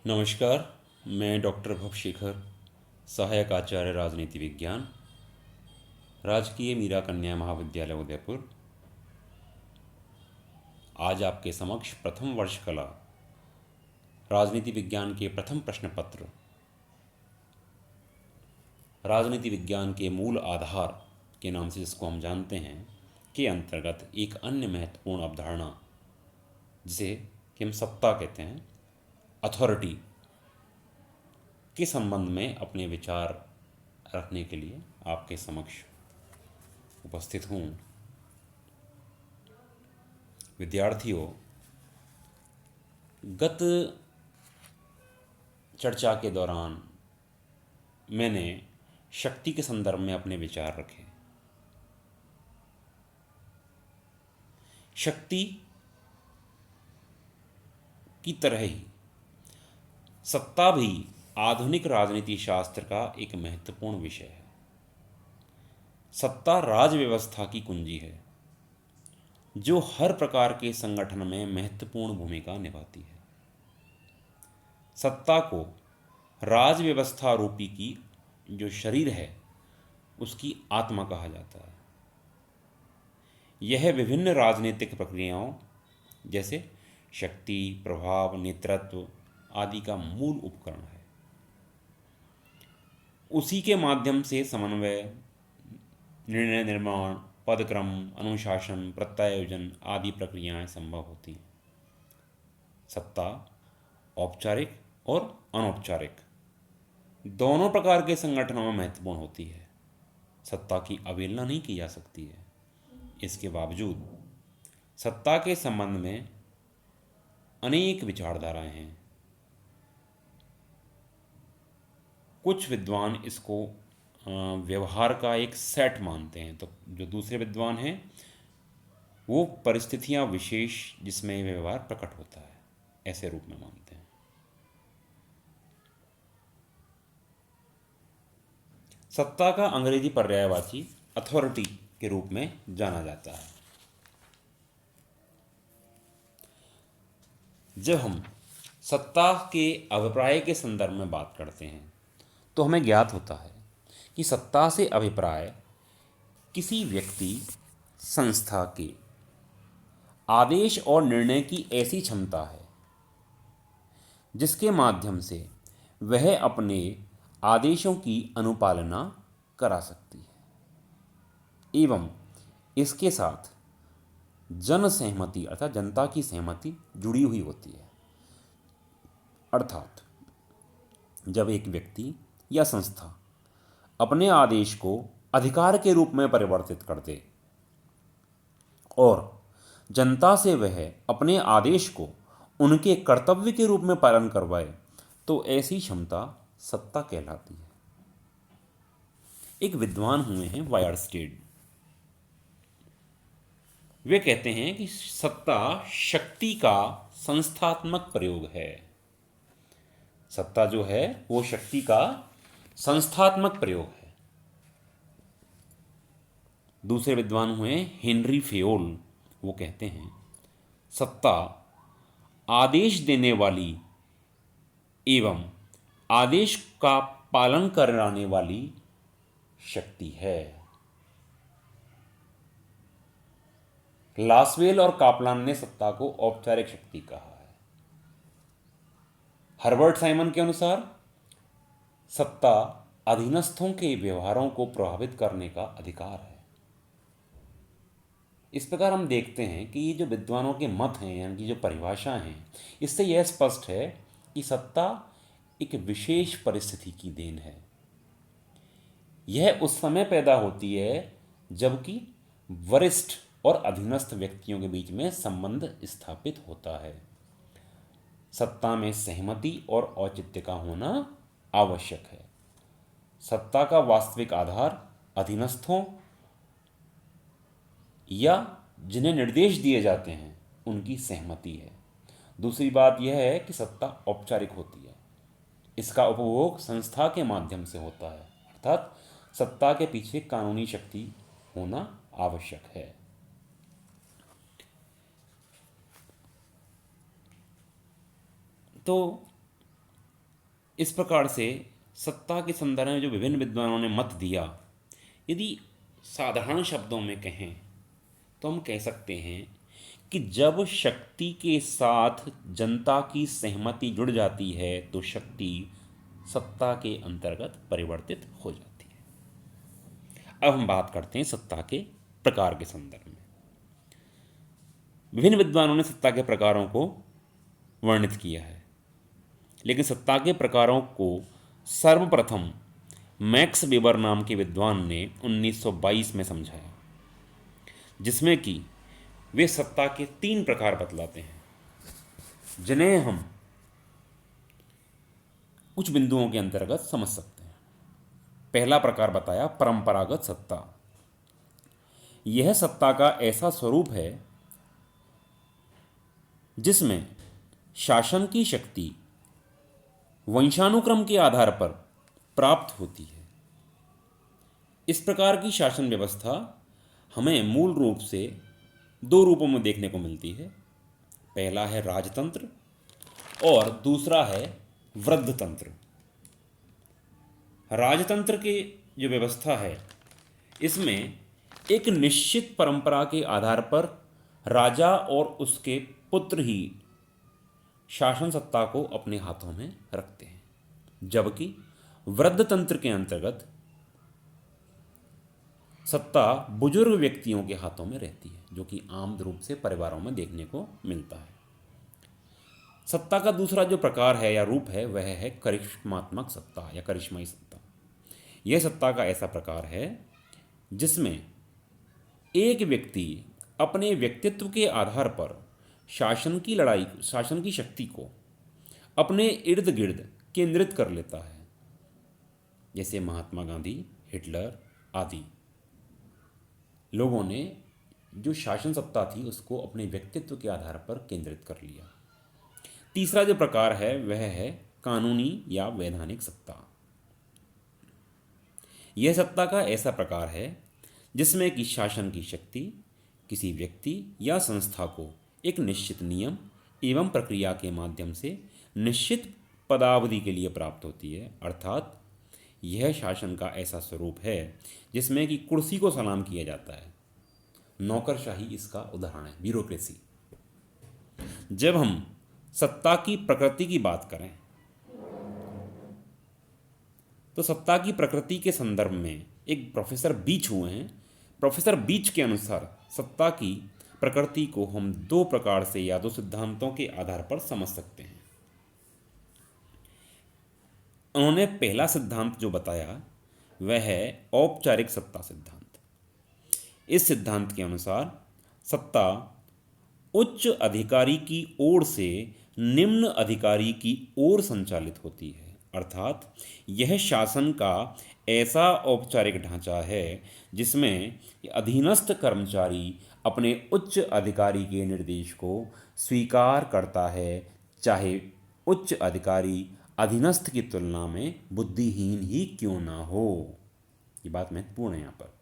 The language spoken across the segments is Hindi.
नमस्कार। मैं डॉक्टर भवशेखर, सहायक आचार्य राजनीति विज्ञान, राजकीय मीरा कन्या महाविद्यालय उदयपुर, आज आपके समक्ष प्रथम वर्ष कला राजनीति विज्ञान के प्रथम प्रश्न पत्र राजनीति विज्ञान के मूल आधार के नाम से जिसको हम जानते हैं के अंतर्गत एक अन्य महत्वपूर्ण अवधारणा जिसे कि हम सत्ता कहते हैं, अथॉरिटी के संबंध में अपने विचार रखने के लिए आपके समक्ष उपस्थित हूँ। विद्यार्थियों, गत चर्चा के दौरान मैंने शक्ति के संदर्भ में अपने विचार रखे। शक्ति की तरह ही सत्ता भी आधुनिक राजनीति शास्त्र का एक महत्वपूर्ण विषय है। सत्ता राज व्यवस्था की कुंजी है जो हर प्रकार के संगठन में महत्वपूर्ण भूमिका निभाती है। सत्ता को राज व्यवस्था रूपी की जो शरीर है उसकी आत्मा कहा जाता है। यह विभिन्न राजनीतिक प्रक्रियाओं जैसे शक्ति, प्रभाव, नेतृत्व आदि का मूल उपकरण है। उसी के माध्यम से समन्वय, निर्णय निर्माण, पदक्रम, अनुशासन, प्रत्यायोजन आदि प्रक्रियाएं संभव होती हैं। सत्ता औपचारिक और अनौपचारिक दोनों प्रकार के संगठनों में महत्वपूर्ण होती है। सत्ता की अवहेलना नहीं की जा सकती है। इसके बावजूद सत्ता के संबंध में अनेक विचारधाराएं हैं। कुछ विद्वान इसको व्यवहार का एक सेट मानते हैं, तो जो दूसरे विद्वान हैं वो परिस्थितियां विशेष जिसमें व्यवहार प्रकट होता है ऐसे रूप में मानते हैं। सत्ता का अंग्रेजी पर्यायवाची अथॉरिटी के रूप में जाना जाता है। जब हम सत्ता के अभिप्राय के संदर्भ में बात करते हैं तो हमें ज्ञात होता है कि सत्ता से अभिप्राय किसी व्यक्ति, संस्था के आदेश और निर्णय की ऐसी क्षमता है जिसके माध्यम से वह अपने आदेशों की अनुपालना करा सकती है एवं इसके साथ जन सहमति अर्थात जनता की सहमति जुड़ी हुई होती है। अर्थात जब एक व्यक्ति या संस्था अपने आदेश को अधिकार के रूप में परिवर्तित कर दे और जनता से वह अपने आदेश को उनके कर्तव्य के रूप में पालन करवाए तो ऐसी क्षमता सत्ता कहलाती है। एक विद्वान हुए हैं वायरस्टेड। वे कहते हैं कि सत्ता शक्ति का संस्थात्मक प्रयोग है। सत्ता जो है वो शक्ति का संस्थात्मक प्रयोग है। दूसरे विद्वान हुए हेनरी फेयोल। वो कहते हैं सत्ता आदेश देने वाली एवं आदेश का पालन कराने वाली शक्ति है। लासवेल और कापलान ने सत्ता को औपचारिक शक्ति कहा है। हर्बर्ट साइमन के अनुसार सत्ता अधीनस्थों के व्यवहारों को प्रभावित करने का अधिकार है। इस प्रकार हम देखते हैं कि ये जो विद्वानों के मत हैं यानी कि जो परिभाषा हैं, इससे यह स्पष्ट है कि सत्ता एक विशेष परिस्थिति की देन है। यह उस समय पैदा होती है जबकि वरिष्ठ और अधीनस्थ व्यक्तियों के बीच में संबंध स्थापित होता है। सत्ता में सहमति और औचित्य का होना आवश्यक है। सत्ता का वास्तविक आधार अधीनस्थों या जिन्हें निर्देश दिए जाते हैं उनकी सहमति है। दूसरी बात यह है कि सत्ता औपचारिक होती है। इसका उपभोग संस्था के माध्यम से होता है, अर्थात सत्ता के पीछे कानूनी शक्ति होना आवश्यक है। तो इस प्रकार से सत्ता के संदर्भ में जो विभिन्न विद्वानों ने मत दिया, यदि साधारण शब्दों में कहें तो हम कह सकते हैं कि जब शक्ति के साथ जनता की सहमति जुड़ जाती है तो शक्ति सत्ता के अंतर्गत परिवर्तित हो जाती है। अब हम बात करते हैं सत्ता के प्रकार के संदर्भ में। विभिन्न विद्वानों ने सत्ता के प्रकारों को वर्णित किया है, लेकिन सत्ता के प्रकारों को सर्वप्रथम मैक्स वेबर नाम के विद्वान ने 1922 में समझाया, जिसमें कि वे सत्ता के 3 प्रकार बतलाते हैं, जिन्हें हम कुछ बिंदुओं के अंतर्गत समझ सकते हैं। पहला प्रकार बताया परंपरागत सत्ता। यह सत्ता का ऐसा स्वरूप है जिसमें शासन की शक्ति वंशानुक्रम के आधार पर प्राप्त होती है। इस प्रकार की शासन व्यवस्था हमें मूल रूप से 2 रूपों में देखने को मिलती है। पहला है राजतंत्र और दूसरा है वृद्धतंत्र। राजतंत्र की जो व्यवस्था है, इसमें एक निश्चित परंपरा के आधार पर राजा और उसके पुत्र ही शासन सत्ता को अपने हाथों में रखते हैं, जबकि वृद्धतंत्र के अंतर्गत सत्ता बुजुर्ग व्यक्तियों के हाथों में रहती है, जो कि आम रूप से परिवारों में देखने को मिलता है। सत्ता का दूसरा जो प्रकार है या रूप है वह है करिश्मात्मक सत्ता या करिश्माई सत्ता। यह सत्ता का ऐसा प्रकार है जिसमें एक व्यक्ति अपने व्यक्तित्व के आधार पर शासन की शक्ति को अपने इर्द गिर्द केंद्रित कर लेता है, जैसे महात्मा गांधी, हिटलर आदि लोगों ने जो शासन सत्ता थी उसको अपने व्यक्तित्व के आधार पर केंद्रित कर लिया। तीसरा जो प्रकार है वह है कानूनी या वैधानिक सत्ता। यह सत्ता का ऐसा प्रकार है जिसमें कि शासन की शक्ति किसी व्यक्ति या संस्था को एक निश्चित नियम एवं प्रक्रिया के माध्यम से निश्चित पदावधि के लिए प्राप्त होती है। अर्थात यह शासन का ऐसा स्वरूप है जिसमें कि कुर्सी को सलाम किया जाता है। नौकरशाही इसका उदाहरण है, ब्यूरोक्रेसी। जब हम सत्ता की प्रकृति की बात करें तो सत्ता की प्रकृति के संदर्भ में एक प्रोफेसर बीच हुए हैं। प्रोफेसर बीच के अनुसार सत्ता की प्रकृति को हम 2 प्रकार से या 2 सिद्धांतों के आधार पर समझ सकते हैं। उन्होंने पहला सिद्धांत जो बताया वह है औपचारिक सत्ता सिद्धांत। इस सिद्धांत के अनुसार सत्ता उच्च अधिकारी की ओर से निम्न अधिकारी की ओर संचालित होती है। अर्थात यह शासन का ऐसा औपचारिक ढांचा है जिसमें अधीनस्थ कर्मचारी अपने उच्च अधिकारी के निर्देश को स्वीकार करता है, चाहे उच्च अधिकारी अधीनस्थ की तुलना में बुद्धिहीन ही क्यों ना हो। ये बात महत्वपूर्ण है यहाँ पर।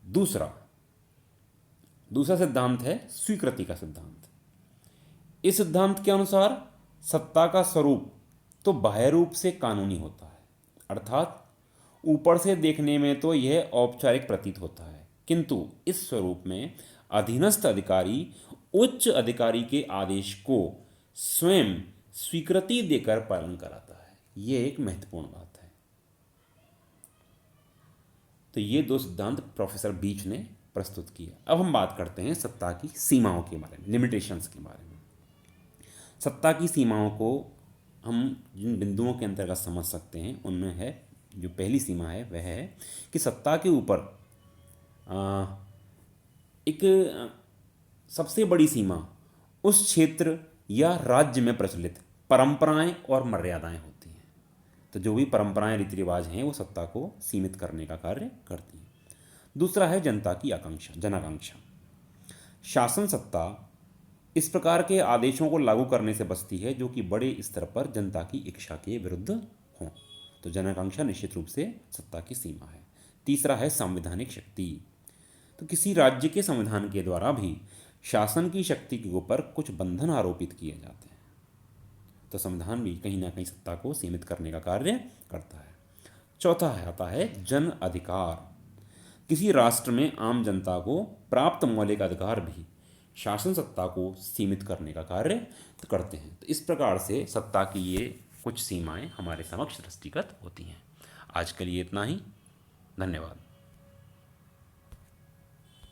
दूसरा सिद्धांत है स्वीकृति का सिद्धांत। इस सिद्धांत के अनुसार सत्ता का स्वरूप तो बाह्य रूप से कानूनी होता है, अर्थात ऊपर से देखने में तो यह औपचारिक प्रतीत होता है, किंतु इस स्वरूप में अधीनस्थ अधिकारी उच्च अधिकारी के आदेश को स्वयं स्वीकृति देकर पालन कराता है। ये एक महत्वपूर्ण बात है। तो ये 2 सिद्धांत प्रोफेसर बीच ने प्रस्तुत किया। अब हम बात करते हैं सत्ता की सीमाओं के बारे में, लिमिटेशंस के बारे में। सत्ता की सीमाओं को हम जिन बिंदुओं के अंतर्गत समझ सकते हैं उनमें है, जो पहली सीमा है वह है कि सत्ता के ऊपर एक सबसे बड़ी सीमा उस क्षेत्र या राज्य में प्रचलित परंपराएं और मर्यादाएं होती हैं। तो जो भी परंपराएं रीति रिवाज हैं वो सत्ता को सीमित करने का कार्य करती हैं। दूसरा है जनता की जनाकांक्षा। शासन सत्ता इस प्रकार के आदेशों को लागू करने से बचती है जो कि बड़े स्तर पर जनता की इच्छा के विरुद्ध हों। तो जनाकांक्षा निश्चित रूप से सत्ता की सीमा है। तीसरा है संवैधानिक शक्ति। तो किसी राज्य के संविधान के द्वारा भी शासन की शक्ति के ऊपर कुछ बंधन आरोपित किए जाते हैं। तो संविधान भी कहीं ना कहीं सत्ता को सीमित करने का कार्य करता है। चौथा है आता है जन अधिकार। किसी राष्ट्र में आम जनता को प्राप्त मौलिक अधिकार भी शासन सत्ता को सीमित करने का कार्य करते हैं। तो इस प्रकार से सत्ता की ये कुछ सीमाएं हमारे समक्ष दृष्टिगत होती हैं। आज के लिए इतना ही। धन्यवाद।